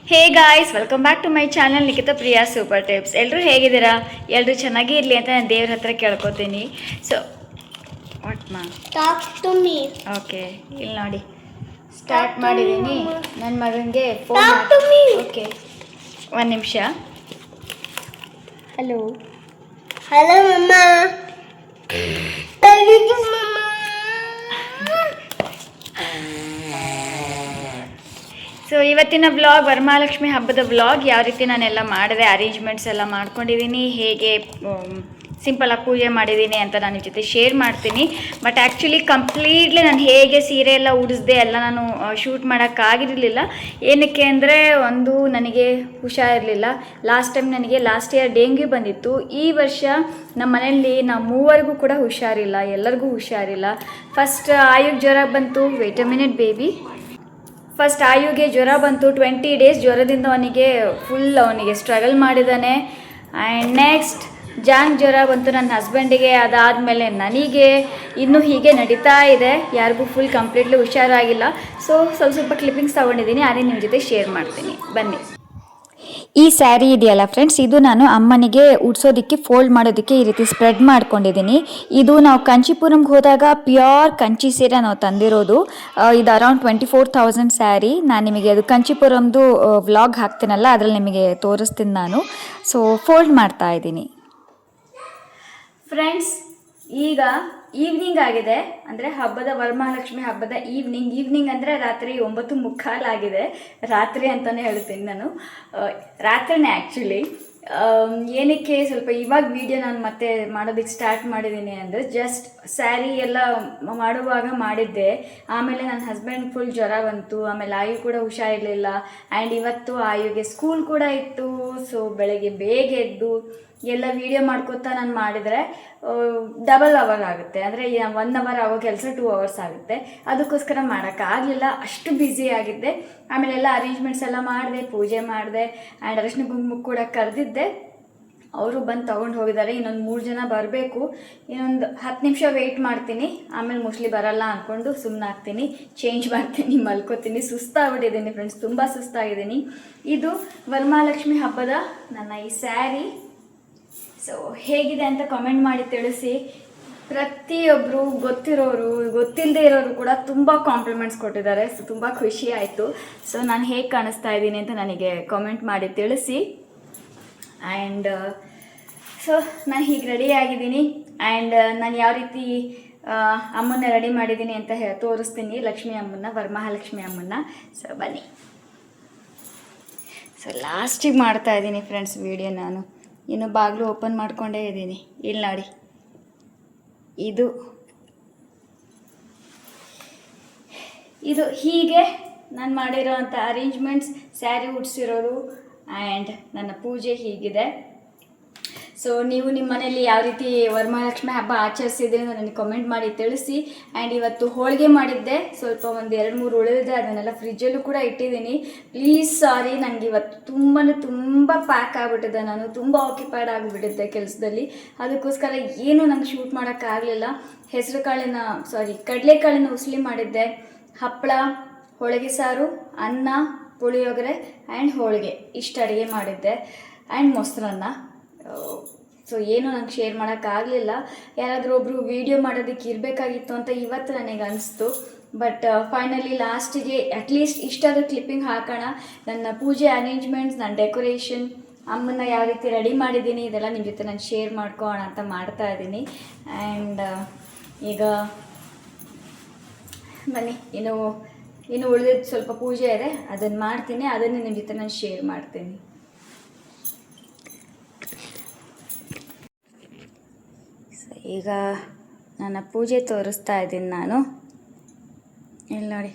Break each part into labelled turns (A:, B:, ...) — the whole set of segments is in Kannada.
A: Hey guys, welcome back to my channel Nikhita Priya super tips. ಎಲ್ಲರೂ ಹೇಗಿದ್ದೀರಾ? ಎಲ್ಲರೂ ಚೆನ್ನಾಗಿ ಇರಲಿ ಅಂತ ನಾನು ದೇವ್ರ ಹತ್ರ ಕೇಳ್ಕೊತೀನಿ. So what ma
B: talk to me.
A: Okay, ಇಲ್ಲಿ ನೋಡಿ ಸ್ಟಾರ್ಟ್ ಮಾಡಿದ್ದೀನಿ. ನನ್ನ ಮಗನಿಗೆ phone.
B: Talk to me.
A: Okay, ಒಂದು ನಿಮಿಷ. ಹಲೋ
B: ಹಲೋ ಮಮ್ಮ.
A: ಸೊ ಇವತ್ತಿನ ವ್ಲಾಗ್ ವರಮಹಾಲಕ್ಷ್ಮಿ ಹಬ್ಬದ ವ್ಲಾಗ್. ಯಾವ ರೀತಿ ನಾನೆಲ್ಲ ಮಾಡಿದೆ, ಅರೇಂಜ್ಮೆಂಟ್ಸ್ ಎಲ್ಲ ಮಾಡ್ಕೊಂಡಿದ್ದೀನಿ, ಹೇಗೆ ಸಿಂಪಲಾಗಿ ಪೂಜೆ ಮಾಡಿದ್ದೀನಿ ಅಂತ ನಾನು ನಿಮ್ಮ ಜೊತೆ ಶೇರ್ ಮಾಡ್ತೀನಿ. ಬಟ್ ಆ್ಯಕ್ಚುಲಿ ಕಂಪ್ಲೀಟ್ಲಿ ನಾನು ಹೇಗೆ ಸೀರೆ ಎಲ್ಲ ಉಡಿಸ್ದೆ ಎಲ್ಲ ನಾನು ಶೂಟ್ ಮಾಡೋಕ್ಕಾಗಿರಲಿಲ್ಲ. ಏನಕ್ಕೆ ಅಂದರೆ ಒಂದು ನನಗೆ ಹುಷಾರಿರಲಿಲ್ಲ. ಲಾಸ್ಟ್ ಇಯರ್ ಡೆಂಗ್ಯೂ ಬಂದಿತ್ತು. ಈ ವರ್ಷ ನಮ್ಮ ಮನೆಯಲ್ಲಿ ನಾವು ಮೂವರಿಗೂ ಕೂಡ ಹುಷಾರಿಲ್ಲ, ಎಲ್ಲರಿಗೂ ಹುಷಾರಿಲ್ಲ. ಫಸ್ಟ್ ಆಯುಗ್ ಜ್ವರ ಬಂತು. Wait a minute baby. First ಆಯುಗೆ ಜ್ವರ ಬಂತು. 20 ಡೇಸ್ ಜ್ವರದಿಂದ ಅವನಿಗೆ ಸ್ಟ್ರಗಲ್ ಮಾಡಿದ್ದಾನೆ. ಆ್ಯಂಡ್ ನೆಕ್ಸ್ಟ್ ಜ್ವರ ಬಂತು ನನ್ನ ಹಸ್ಬೆಂಡಿಗೆ. ಅದಾದಮೇಲೆ ನನಗೆ ಇನ್ನೂ ಹೀಗೆ ನಡೀತಾ ಇದೆ. ಯಾರಿಗೂ ಫುಲ್ ಕಂಪ್ಲೀಟ್ಲಿ ಹುಷಾರಾಗಿಲ್ಲ. ಸೊ ಸ್ವಲ್ಪ ಕ್ಲಿಪ್ಪಿಂಗ್ಸ್ ತೊಗೊಂಡಿದ್ದೀನಿ, ಅದೇ ನಿಮ್ಮ ಜೊತೆ ಶೇರ್ ಮಾಡ್ತೀನಿ, ಬನ್ನಿ. ಈ ಸ್ಯಾರಿ ಇದೆಯಲ್ಲ ಫ್ರೆಂಡ್ಸ್, ಇದು ನಾನು ಅಮ್ಮನಿಗೆ ಉಡ್ಸೋದಕ್ಕೆ ಫೋಲ್ಡ್ ಮಾಡೋದಕ್ಕೆ ಈ ರೀತಿ ಸ್ಪ್ರೆಡ್ ಮಾಡ್ಕೊಂಡಿದ್ದೀನಿ. ಇದು ನಾವು ಕಂಚಿಪುರಂಗೆ ಹೋದಾಗ ಪ್ಯೂರ್ ಕಂಚಿ ಸೀರೆ ನಾವು ತಂದಿರೋದು. ಇದು ಅರೌಂಡ್ 24,000 ಸ್ಯಾರಿ. ನಾನು ನಿಮಗೆ ಅದು ಕಂಚಿಪುರಂದು ವ್ಲಾಗ್ ಹಾಕ್ತೀನಲ್ಲ, ಅದರಲ್ಲಿ ನಿಮಗೆ ತೋರಿಸ್ತೀನಿ ನಾನು. ಸೊ ಫೋಲ್ಡ್ ಮಾಡ್ತಾ ಇದ್ದೀನಿ ಫ್ರೆಂಡ್ಸ್. ಈಗ ಈವ್ನಿಂಗ್ ಆಗಿದೆ, ಅಂದರೆ ವರಮಹಾಲಕ್ಷ್ಮಿ ಹಬ್ಬದ ಈವ್ನಿಂಗ್ ಅಂದರೆ ರಾತ್ರಿ 9:15 ಆಗಿದೆ. ರಾತ್ರಿ ಅಂತಲೇ ಹೇಳ್ತೀನಿ ನಾನು, ರಾತ್ರಿನೇ ಆ್ಯಕ್ಚುಲಿ. ಏನಕ್ಕೆ ಸ್ವಲ್ಪ ಇವಾಗ ವಿಡಿಯೋ ನಾನು ಮತ್ತೆ ಮಾಡೋದಕ್ಕೆ ಸ್ಟಾರ್ಟ್ ಮಾಡಿದ್ದೀನಿ ಅಂದರೆ, ಜಸ್ಟ್ ಸ್ಯಾರಿ ಎಲ್ಲ ಮಾಡುವಾಗ ಮಾಡಿದ್ದೆ. ಆಮೇಲೆ ನನ್ನ ಹಸ್ಬೆಂಡ್ ಫುಲ್ ಜ್ವರ ಬಂತು. ಆಮೇಲೆ ಆಯು ಕೂಡ ಹುಷಾರಿರಲಿಲ್ಲ. ಆ್ಯಂಡ್ ಇವತ್ತು ಆಯುಗೆ ಸ್ಕೂಲ್ ಕೂಡ ಇತ್ತು. ಸೊ ಬೆಳಗ್ಗೆ ಬೇಗ ಎದ್ದು ಎಲ್ಲ ವೀಡಿಯೋ ಮಾಡ್ಕೋತಾ ನಾನು ಮಾಡಿದರೆ ಡಬಲ್ ಅವರ್ ಆಗುತ್ತೆ. ಅಂದರೆ 1 ಅವರ್ ಆಗೋ ಕೆಲಸ 2 ಅವರ್ಸ್ ಆಗುತ್ತೆ. ಅದಕ್ಕೋಸ್ಕರ ಮಾಡೋಕ್ಕಾಗಲಿಲ್ಲ, ಅಷ್ಟು ಬ್ಯುಸಿ ಆಗಿದ್ದೆ. ಆಮೇಲೆ ಎಲ್ಲ ಅರೇಂಜ್ಮೆಂಟ್ಸ್ ಎಲ್ಲ ಮಾಡಿದೆ, ಪೂಜೆ ಮಾಡಿದೆ. ಆ್ಯಂಡ್ ಅರಿಶಿನ ಕುಂಕುಮಕ್ಕೆ ಕೂಡ ಕರೆದಿದ್ದೆ. ಅವರು ಬಂದು ತೊಗೊಂಡು ಹೋಗಿದ್ದಾರೆ. ಇನ್ನೊಂದು 3 ಜನ ಬರಬೇಕು. ಇನ್ನೊಂದು 10 ನಿಮಿಷ ವೆಯ್ಟ್ ಮಾಡ್ತೀನಿ. ಆಮೇಲೆ ಮೋಸ್ಟ್ಲಿ ಬರಲ್ಲ ಅಂದ್ಕೊಂಡು ಸುಮ್ಮನಾಗ್ತೀನಿ, ಚೇಂಜ್ ಮಾಡ್ತೀನಿ, ಮಲ್ಕೋತೀನಿ. ಸುಸ್ತಾಗ್ಬಿಟ್ಟಿದ್ದೀನಿ ಫ್ರೆಂಡ್ಸ್, ತುಂಬ ಸುಸ್ತಾಗಿದ್ದೀನಿ. ಇದು ವರಮಹಾಲಕ್ಷ್ಮಿ ಹಬ್ಬದ ನನ್ನ ಈ ಸ್ಯಾರಿ. ಸೊ ಹೇಗಿದೆ ಅಂತ ಕಮೆಂಟ್ ಮಾಡಿ ತಿಳಿಸಿ. ಪ್ರತಿಯೊಬ್ಬರು ಗೊತ್ತಿರೋರು ಗೊತ್ತಿಲ್ಲದೆ ಇರೋರು ಕೂಡ ತುಂಬ ಕಾಂಪ್ಲಿಮೆಂಟ್ಸ್ ಕೊಟ್ಟಿದ್ದಾರೆ. ಸೊ ತುಂಬ ಖುಷಿ ಆಯಿತು. ಸೊ ನಾನು ಹೇಗೆ ಕಾಣಿಸ್ತಾ ಇದ್ದೀನಿ ಅಂತ ನನಗೆ ಕಾಮೆಂಟ್ ಮಾಡಿ ತಿಳಿಸಿ. ಆ್ಯಂಡ್ ಸೊ ನಾನು ಹೀಗೆ ರೆಡಿ ಆಗಿದ್ದೀನಿ. ಆ್ಯಂಡ್ ನಾನು ಯಾವ ರೀತಿ ಅಮ್ಮನ್ನ ರೆಡಿ ಮಾಡಿದ್ದೀನಿ ಅಂತ ತೋರಿಸ್ತೀನಿ, ಲಕ್ಷ್ಮೀ ಅಮ್ಮನ್ನ, ವರಮಹಾಲಕ್ಷ್ಮಿ ಅಮ್ಮನ್ನ. ಸೊ ಬನ್ನಿ. ಸೊ ಲಾಸ್ಟಿಗೆ ಮಾಡ್ತಾ ಇದ್ದೀನಿ ಫ್ರೆಂಡ್ಸ್ ವಿಡಿಯೋ. ನಾನು ಇನ್ನು ಬಾಗಿಲು ಓಪನ್ ಮಾಡ್ಕೊಂಡೇ ಇದ್ದೀನಿ. ಇಲ್ಲಿ ನೋಡಿ, ಇದು ಹೀಗೆ ನಾನು ಮಾಡಿರೋ ಅಂಥ ಅರೇಂಜ್ಮೆಂಟ್ಸ್, ಸ್ಯಾರಿ ಉಡ್ಸಿರೋದು. ಆ್ಯಂಡ್ ನನ್ನ ಪೂಜೆ ಹೀಗಿದೆ. ಸೊ ನೀವು ನಿಮ್ಮ ಮನೆಯಲ್ಲಿ ಯಾವ ರೀತಿ ವರಮಹಾಲಕ್ಷ್ಮಿ ಹಬ್ಬ ಆಚರಿಸಿದ್ರೆ ನನಗೆ ಕಮೆಂಟ್ ಮಾಡಿ ತಿಳಿಸಿ. ಆ್ಯಂಡ್ ಇವತ್ತು ಹೋಳಿಗೆ ಮಾಡಿದ್ದೆ, ಸ್ವಲ್ಪ ಒಂದು 2-3 ಉಳಿದಿದೆ. ಅದನ್ನೆಲ್ಲ ಫ್ರಿಜ್ಜಲ್ಲೂ ಕೂಡ ಇಟ್ಟಿದ್ದೀನಿ. ಪ್ಲೀಸ್ ಸಾರಿ, ನನಗೆ ಇವತ್ತು ತುಂಬ ಪ್ಯಾಕ್ ಆಗಿಬಿಟ್ಟಿದ್ದೆ. ನಾನು ತುಂಬ ಆಕ್ಯುಪೈಡ್ ಆಗಿಬಿಟ್ಟಿದ್ದೆ ಕೆಲಸದಲ್ಲಿ. ಅದಕ್ಕೋಸ್ಕರ ಏನೂ ನಂಗೆ ಶೂಟ್ ಮಾಡೋಕ್ಕಾಗಲಿಲ್ಲ. ಕಡಲೆಕಾಳಿನ ಉಸ್ಲಿ ಮಾಡಿದ್ದೆ, ಹಪ್ಪಳ, ಹೋಳಿಗೆ ಸಾರು, ಅನ್ನ, ಪುಳಿಯೋಗರೆ ಆ್ಯಂಡ್ ಹೋಳಿಗೆ, ಇಷ್ಟು ಅಡುಗೆ ಮಾಡಿದ್ದೆ. ಆ್ಯಂಡ್ ಮೊಸರನ್ನ. ಸೊ ಏನು ನಂಗೆ ಶೇರ್ ಮಾಡೋಕ್ಕಾಗಲಿಲ್ಲ. ಯಾರಾದರೂ ಒಬ್ಬರು ವೀಡಿಯೋ ಮಾಡೋದಕ್ಕೆ ಇರಬೇಕಾಗಿತ್ತು ಅಂತ ಇವತ್ತು ನನಗೆ ಅನಿಸ್ತು. ಬಟ್ ಫೈನಲಿ ಲಾಸ್ಟಿಗೆ ಅಟ್ಲೀಸ್ಟ್ ಇಷ್ಟಾದರೂ ಕ್ಲಿಪ್ಪಿಂಗ್ ಹಾಕೋಣ. ನನ್ನ ಪೂಜೆ ಅರೇಂಜ್ಮೆಂಟ್ಸ್, ನನ್ನ ಡೆಕೋರೇಷನ್, ಅಮ್ಮನ್ನ ಯಾವ ರೀತಿ ರೆಡಿ ಮಾಡಿದ್ದೀನಿ, ಇದೆಲ್ಲ ನಿಮ್ಮ ಜೊತೆ ನಾನು ಶೇರ್ ಮಾಡ್ಕೊಳ್ಳೋಣ ಅಂತ ಮಾಡ್ತಾ ಇದ್ದೀನಿ. ಆ್ಯಂಡ್ ಈಗ ಬನ್ನಿ, ಇನ್ನು ಉಳಿದಿದ್ದು ಸ್ವಲ್ಪ ಪೂಜೆ ಇದೆ, ಅದನ್ನು ಮಾಡ್ತೀನಿ. ಅದನ್ನು ನಿಮ್ಮ ಜೊತೆ ನಾನು ಶೇರ್ ಮಾಡ್ತೀನಿ. ಈಗ ನನ್ನ ಪೂಜೆ ತೋರಿಸ್ತಾ ಇದ್ದೀನಿ ನಾನು. ಇಲ್ಲಿ ನೋಡಿ,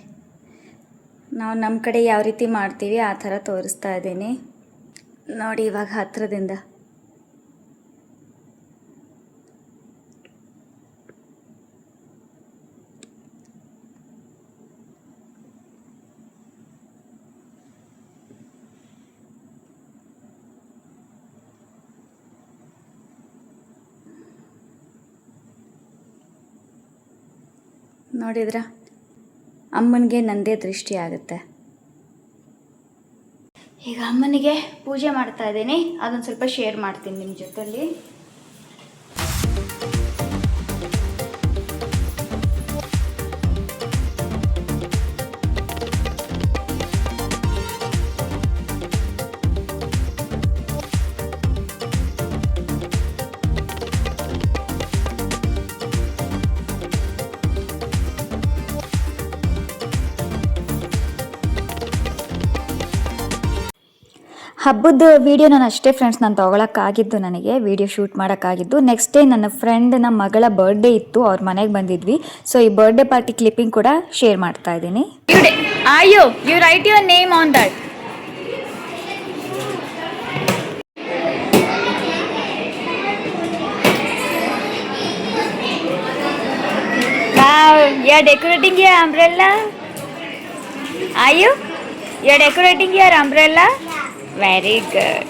A: ನಾವು ನಮ್ಮ ಕಡೆ ಯಾವ ರೀತಿ ಮಾಡ್ತೀವಿ ಆ ಥರ ತೋರಿಸ್ತಾ ಇದ್ದೀನಿ ನೋಡಿ. ಇವಾಗ ಹತ್ತಿರದಿಂದ ನೋಡಿದ್ರಾ, ಅಮ್ಮನಿಗೆ ನಂದೇ ದೃಷ್ಟಿ ಆಗುತ್ತೆ. ಈಗ ಅಮ್ಮನಿಗೆ ಪೂಜೆ ಮಾಡ್ತಾ ಇದ್ದೀನಿ, ಅದೊಂದು ಸ್ವಲ್ಪ ಶೇರ್ ಮಾಡ್ತೀನಿ ನಿಮ್ಮ ಜೊತೆಲಿ. ಹಬ್ಬದ ವೀಡಿಯೋ ನಾನು ಅಷ್ಟೇ ಫ್ರೆಂಡ್ಸ್ ನಾನು ತೊಗೊಳಕ್ಕಾಗಿದ್ದು, ನನಗೆ ವೀಡಿಯೋ ಶೂಟ್ ಮಾಡೋಕ್ಕಾಗಿದ್ದು. ನೆಕ್ಸ್ಟ್ ಡೇ ನನ್ನ ಫ್ರೆಂಡ್ನ ಮಗಳ ಬರ್ಡೇ ಇತ್ತು, ಅವ್ರ ಮನೆಗೆ ಬಂದಿದ್ವಿ. ಸೊ ಈ ಬರ್ಡೇ ಪಾರ್ಟಿ ಕ್ಲಿಪ್ಪಿಂಗ್ ಕೂಡ ಶೇರ್ ಮಾಡ್ತಾ ಇದ್ದೀನಿ. ಅಯ್ಯೋ, you write your name on that. You are decorating your umbrella. Are you are decorating your umbrella? Very good.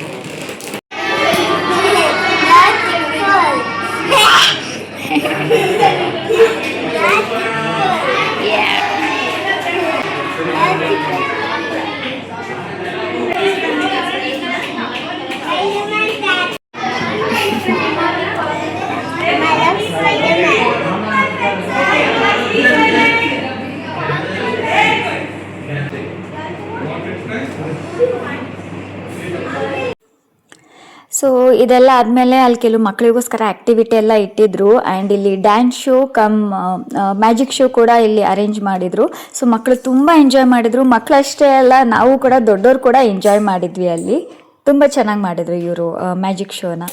A: Yeah. So ಇದೆಲ್ಲ ಆದಮೇಲೆ ಅಲ್ಲಿ ಕೆಲವು ಮಕ್ಕಳಿಗೋಸ್ಕರ ಆ್ಯಕ್ಟಿವಿಟಿ ಎಲ್ಲ ಇಟ್ಟಿದ್ರು. ಆ್ಯಂಡ್ ಇಲ್ಲಿ dance show come magic show ಕೂಡ ಇಲ್ಲಿ ಅರೇಂಜ್ ಮಾಡಿದರು. ಸೊ ಮಕ್ಕಳು ತುಂಬ ಎಂಜಾಯ್ ಮಾಡಿದರು. ಮಕ್ಕಳಷ್ಟೇ ಅಲ್ಲ, ನಾವು ಕೂಡ ದೊಡ್ಡವರು ಕೂಡ ಎಂಜಾಯ್ ಮಾಡಿದ್ವಿ. ಅಲ್ಲಿ ತುಂಬ ಚೆನ್ನಾಗಿ ಮಾಡಿದರು ಇವರು magic ಶೋನ.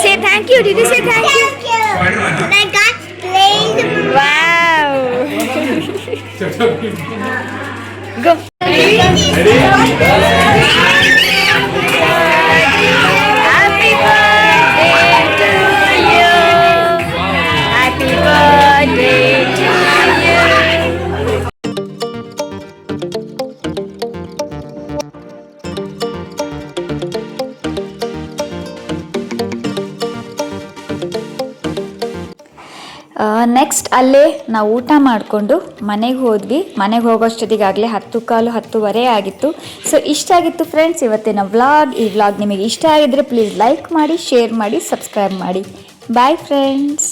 A: Say thank you. Did you say thank you?
B: And I got played.
A: Wow. Go. Happy birthday to you. Happy birthday to you. Next ಅಲ್ಲೇ ನಾವು ಊಟ ಮಾಡಿಕೊಂಡು ಮನೆಗೆ ಹೋದ್ವಿ. ಮನೆಗೆ ಹೋಗೋಷ್ಟೊತ್ತಿಗಾಗಲೇ 10:15 10:30 ಆಗಿತ್ತು. ಸೊ ಇಷ್ಟ ಆಗಿತ್ತು ಫ್ರೆಂಡ್ಸ್ ಇವತ್ತಿನ ವ್ಲಾಗ್. ಈ ವ್ಲಾಗ್ ನಿಮಗೆ ಇಷ್ಟ ಆಗಿದ್ರೆ ಪ್ಲೀಸ್ ಲೈಕ್ ಮಾಡಿ, ಶೇರ್ ಮಾಡಿ, ಸಬ್ಸ್ಕ್ರೈಬ್ ಮಾಡಿ. Bye friends.